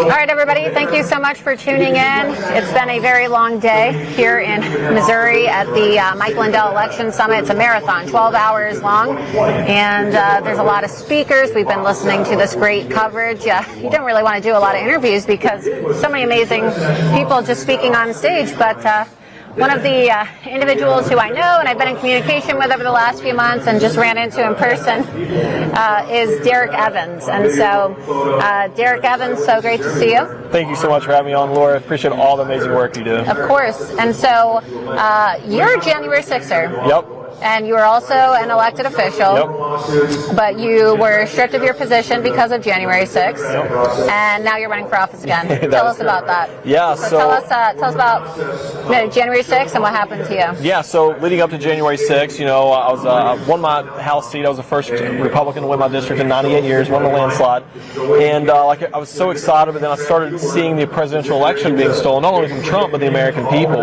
All right, everybody, thank you so much for tuning in. It's been a very long day here in Missouri at the Mike Lindell Election Summit. It's a marathon, 12 hours long, and there's a lot of speakers. We've been listening to this great coverage. You didn't really want to do a lot of interviews because so many amazing people just speaking on stage, but one of the individuals who I know and I've been in communication with over the last few months and just ran into in person is Derek Evans. And so, Derek Evans, so great to see you. Thank you so much for having me on, Laura. I appreciate all the amazing work you do. Of course. And so, you're a January 6er. Yep. And you were also an elected official, yep. But you were stripped of your position because of January 6th, yep. And now you're running for office again. Tell us about that. Yeah, so tell us about January 6th and what happened to you. Yeah, so leading up to January 6th, you know, I won my House seat. I was the first Republican to win my district in 98 years, won the landslide, and I was so excited. But then I started seeing the presidential election being stolen, not only from Trump but the American people.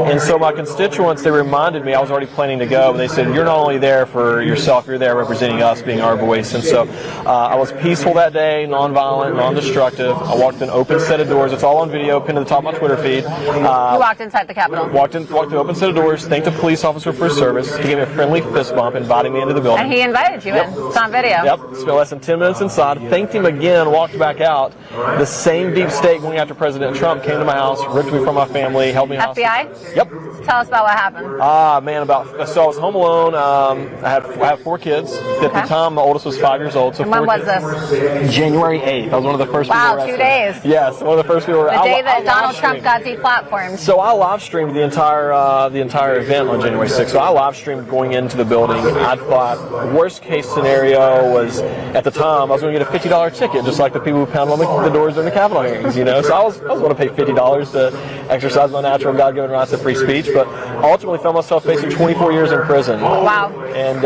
And so my constituents, they reminded me I was already planning to go. They said, you're not only there for yourself, you're there representing us, being our voice. And so I was peaceful that day, nonviolent, non-destructive. I walked through an open set of doors. It's all on video, pinned to the top of my Twitter feed. You walked inside the Capitol. Walked through an open set of doors, thanked a police officer for his service. He gave me a friendly fist bump, inviting me into the building. And he invited you in. It's on video. Yep. Spent less than 10 minutes inside. Thanked him again, walked back out. The same deep state going after President Trump came to my house, ripped me from my family, held me hostage. FBI? Yep. Tell us about what happened. Man, so I was home alone. I had 4 kids. At the time, my oldest was 5 years old. So and when was this? January 8th. I was one of the first people arrested. 2 days. Yes, one of the first people arrested. The day that Donald Trump got deplatformed. So I live streamed the entire event on January 6th. So I live streamed going into the building. I thought worst case scenario was, at the time, I was going to get a $50 ticket, just like the people who pounded on the doors during the Capitol hearings. You know, so I was going to pay $50 to exercise my natural God-given rights of free speech, but ultimately found myself facing 24 years in prison. Wow. And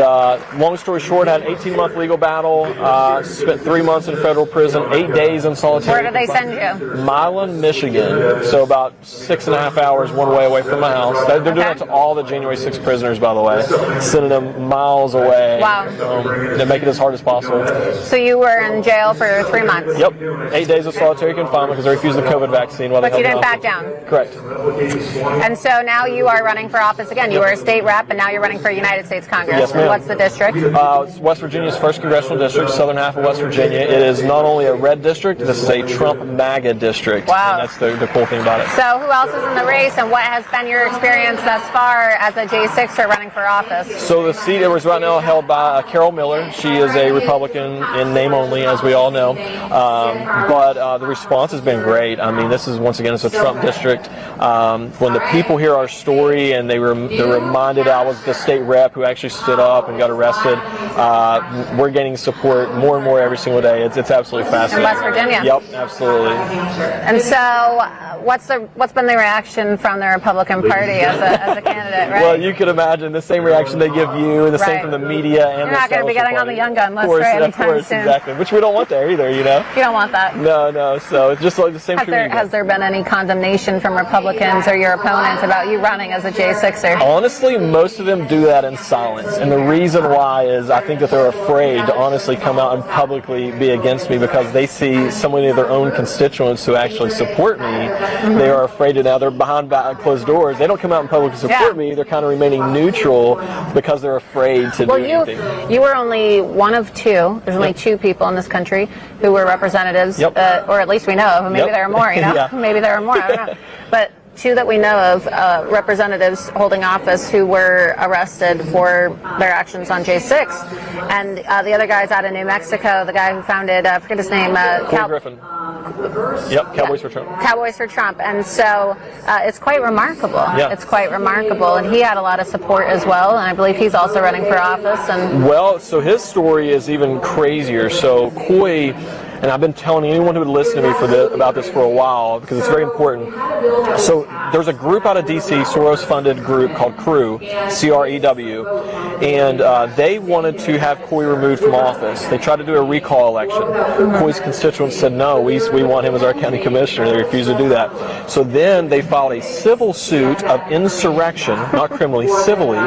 long story short, I had an 18-month legal battle, spent 3 months in federal prison, 8 days in solitary. Where did they send you? Milan, Michigan. So about 6.5 hours one way away from my house. They're doing that to all the January 6 prisoners, by the way, sending them miles away. Wow. To make it as hard as possible. So you were in jail for 3 months? Yep. 8 days of solitary confinement because they refused the COVID vaccine. While but you didn't back down? Correct. And so now you are running for office again. You were a state rep, and now you're running for United States Congress. Yes, ma'am. What's the district? It's West Virginia's 1st congressional district, southern half of West Virginia. It is not only a red district, this is a Trump MAGA district. Wow. And that's the cool thing about it. So who else is in the race, and what has been your experience thus far as a J6er running for office? So the seat is right now held by Carol Miller. She is a Republican in name only, as we all know. But the response has been great. I mean, this is, once again, it's a Trump district. When the people hear our story and they're reminded I was the state rep who actually stood up and got arrested, we're gaining support more and more every single day. It's absolutely fascinating. In West Virginia? Yep, absolutely. And so what's been the reaction from the Republican Party as a candidate, right? Well, you could imagine the same reaction they give you, and the same from the media and You're not going to be getting on the young gun list, right, anytime soon. Exactly, which we don't want there either, you know? You don't want that. No, so it's just like the same Has there been any condemnation from Republicans or your opponents about you running as a J6er? Honestly, most of them do that in silence, and the reason why is I think that they're afraid to honestly come out and publicly be against me because they see so many of their own constituents who actually support me. Mm-hmm. They are afraid to now. They're behind closed doors. They don't come out and publicly support me. They're kind of remaining neutral because they're afraid to do anything. You were only one of 2. There's only 2 people in this country who were representatives, or at least we know of. Maybe there are more, you know? Maybe there are more, I don't know. But 2 that we know of, representatives holding office who were arrested for their actions on J6. And the other guy's out of New Mexico, the guy who founded, I forget his name. Griffin. Yep, Cowboys for Trump. Cowboys for Trump. And so it's quite remarkable. Yeah. It's quite remarkable. And he had a lot of support as well. And I believe he's also running for office. And well, so his story is even crazier. So Coy, and I've been telling anyone who would listen to me about this for a while because it's very important. So there's a group out of D.C., Soros-funded group called CREW, C-R-E-W, and they wanted to have Coy removed from office. They tried to do a recall election. Coy's constituents said, no, we want him as our county commissioner. They refused to do that. So then they filed a civil suit of insurrection, not criminally, civilly.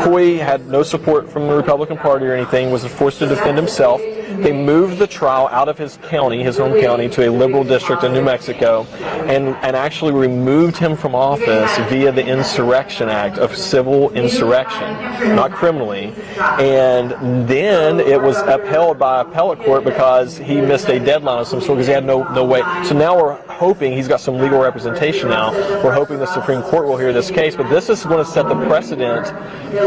Coy had no support from the Republican Party or anything, was forced to defend himself. They moved the trial out of his county, his home county, to a liberal district in New Mexico, and actually removed him from office via the Insurrection Act of civil insurrection, not criminally. And then it was upheld by appellate court because he missed a deadline of some sort because he had no way. So now we're hoping he's got some legal representation now. We're hoping the Supreme Court will hear this case, but this is going to set the precedent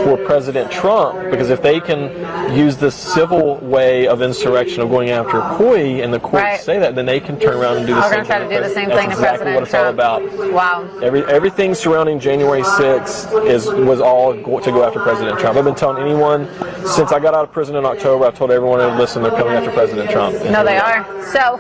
for President Trump, because if they can use the civil way of insurrection of going after Coy and the courts say that, then they can turn around and do the same thing. We're going to try to do the same thing to exactly President Trump. What it's all about. Wow. Everything surrounding January 6th was all to go after President Trump. I've been telling anyone since I got out of prison in October, I've told everyone to listen, they're coming after President Trump. No, they are. So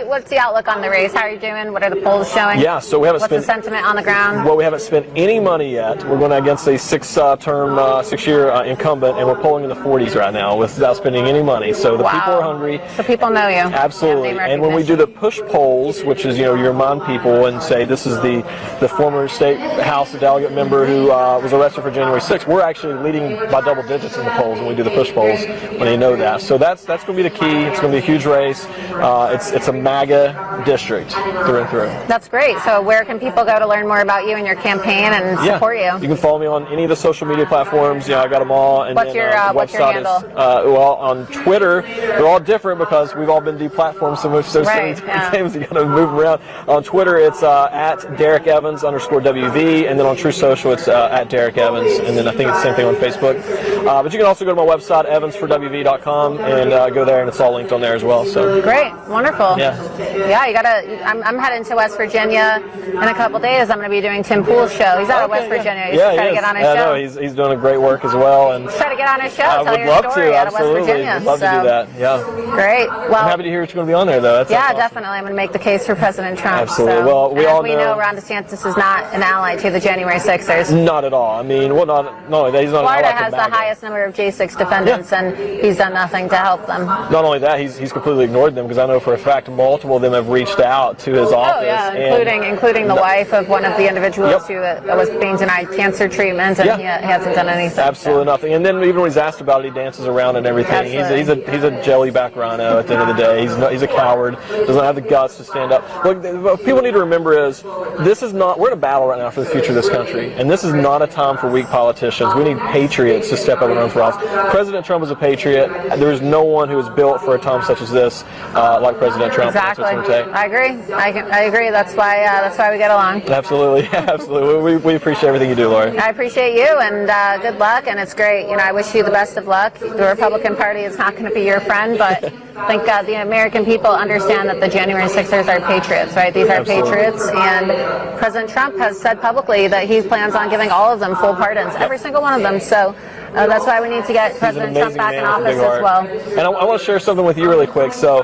what's the outlook on the race? How are you doing? What are the polls showing? Yeah, so we haven't What's the sentiment on the ground? Well, we haven't spent any money yet. We're going against a six-year incumbent, and we're polling in the 40s right now without spending any money. So the people are hungry. So people know you. Absolutely. And when we do the push polls, which is, you remind people and say this is the former state House delegate member who was arrested for January 6th, we're actually leading by double digits in the polls when we do the push polls when they know that. So that's going to be the key. It's going to be a huge race. It's a MAGA district through and through. That's great. So where can people go to learn more about you and your campaign and support you? You can follow me on any of the social media platforms. I got them all. And what's your handle? Well, on Twitter, they're all different because we've all been deplatformed so many times. You got to move around. On Twitter, it's at Derek Evans _WV, and then on True Social, it's at Derek Evans, and then I think it's the same thing on Facebook. But you can also go to my website, evansforwv.com, and go there, and it's all linked on there as well. So great, wonderful. Yeah, you gotta. I'm heading to West Virginia in a couple days. I'm going to be doing Tim Pool's show. He's out of West Virginia. You should try to get on his show. No, he's doing a great work as well, and try to get on his show. I Tell would your love story to. out of West Virginia. I'd love to do that. Yeah. Great. Well, I'm happy to hear you're going to be on there, though. That's awesome. Definitely. I'm going to make the case for President Trump. Absolutely. So, well, we all know Ron DeSantis is not an ally to the January 6ers. Not at all. I mean, well, not only that, he's not Florida an ally has the highest number of J6 defendants, and he's done nothing to help them. Not only that, he's completely ignored them, because I know for a fact multiple of them have reached out to his office. Oh, yeah, including the wife of one of the individuals who was being denied cancer treatment, and he hasn't done anything. Absolutely nothing. And then even when he's asked about it, he dances around and everything. He's a jelly-back rhino at the end of the day. He's a coward. Doesn't have the guts to stand up. Look, what people need to remember is we're in a battle right now for the future of this country, and this is not a time for weak politicians. We need patriots to step up and run for office. President Trump is a patriot. There is no one who is built for a time such as this like President Trump. Exactly. That's what's going to take. I agree. I agree. That's why we get along. Absolutely. Absolutely. We appreciate everything you do, Lori. I appreciate you, and good luck, and it's great. I wish you the best of luck. The Republican Party is not going to be your friend, but I think the American people understand that the January 6ers are patriots, right? These are patriots, and President Trump has said publicly that he plans on giving all of them full pardons, every single one of them. So that's why we need to get President Trump back in office as well. And I want to share something with you really quick. So,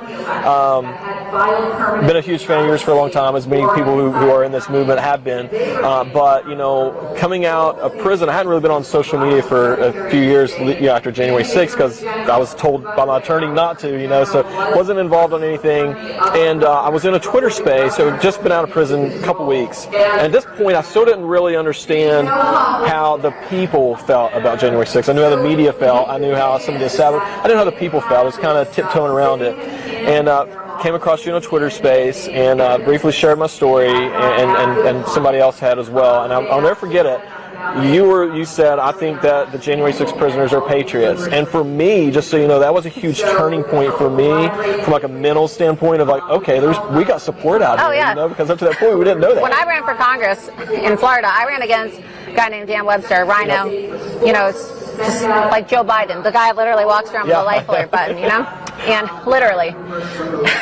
been a huge fan of yours for a long time, as many people who are in this movement have been. But coming out of prison, I hadn't really been on social media for a few years after January 6th, because I was told by my attorney not to, so wasn't involved on anything. And I was in a Twitter space, so I'd just been out of prison a couple weeks. And at this point, I still didn't really understand how the people felt about January 6th. I knew how the media felt. I knew how some of the establishment. I didn't know how the people felt. I was kind of tiptoeing around it. And came across you in a Twitter space and briefly shared my story, and somebody else had as well. And I'll never forget it. You said, I think that the January 6th prisoners are patriots. And for me, just so you know, that was a huge turning point for me from like a mental standpoint of like, okay, we got support out here, because up to that point we didn't know that. When I ran for Congress in Florida, I ran against a guy named Dan Webster, Rhino, just like Joe Biden. The guy literally walks around with a life alert button, And literally,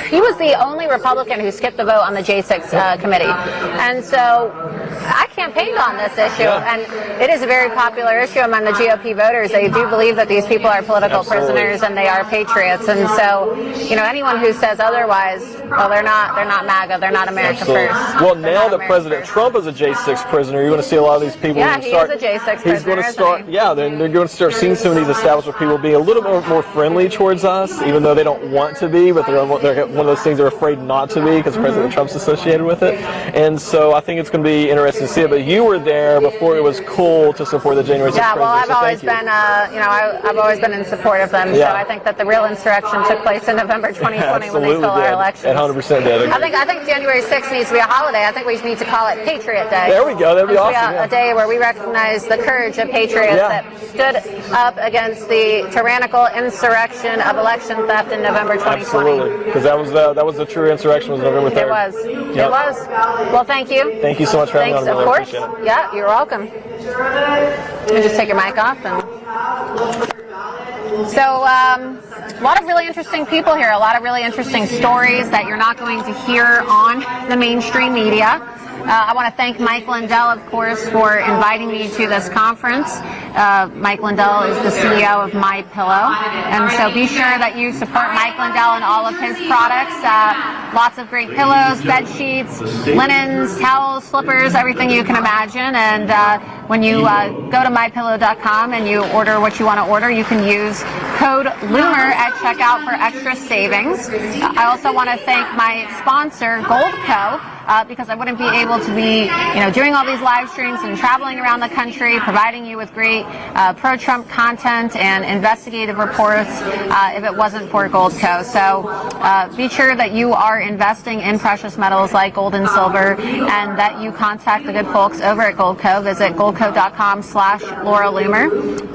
he was the only Republican who skipped the vote on the J6 committee. And so I campaigned on this issue, and it is a very popular issue among the GOP voters. They do believe that these people are political prisoners and they are patriots. And so, anyone who says otherwise, well, they're not MAGA, they're not America First. Well, now that President Trump is a J6 prisoner, you're going to see a lot of these people. Yeah, he is a J6 prisoner. He's going to start. Yeah, they're going to start seeing some of these establishment people be a little bit more friendly towards us, even though they don't want to be, but they're one of those things they're afraid not to be because President Trump's associated with it. And so I think it's going to be interesting to see. it, but you were there before it was cool to support the January 6th. Yeah, well, I've always been, I've always been in support of them. Yeah. So I think that the real insurrection took place in November 2020 when they stole our elections. It 100% did. I think January 6th needs to be a holiday. I think we need to call it Patriot Day. There we go. That'd be awesome. A day where we recognize the courage of patriots that stood up against the tyrannical insurrection of election theft in November 2020. Absolutely, because that was the true insurrection, was November 3rd. It was. Yep. It was. Well, thank you. Thank you so much for having me on. Thanks, of course. Appreciate it. Yeah, you're welcome. You just take your mic off and. So, a lot of really interesting people here, a lot of really interesting stories that you're not going to hear on the mainstream media. I want to thank Mike Lindell, of course, for inviting me to this conference. Mike Lindell is the CEO of MyPillow, and so be sure that you support Mike Lindell and all of his products. Lots of great pillows, bed sheets, linens, towels, slippers, everything you can imagine. And when you go to mypillow.com and you order what you want to order, you can use code Loomer at checkout for extra savings. I also want to thank my sponsor, Goldco, because I wouldn't be able to be, doing all these live streams and traveling around the country, providing you with great pro-Trump content and investigative reports if it wasn't for Goldco. So be sure that you are investing in precious metals like gold and silver, and that you contact the good folks over at Goldco. Visit goldco.com/Laura Loomer.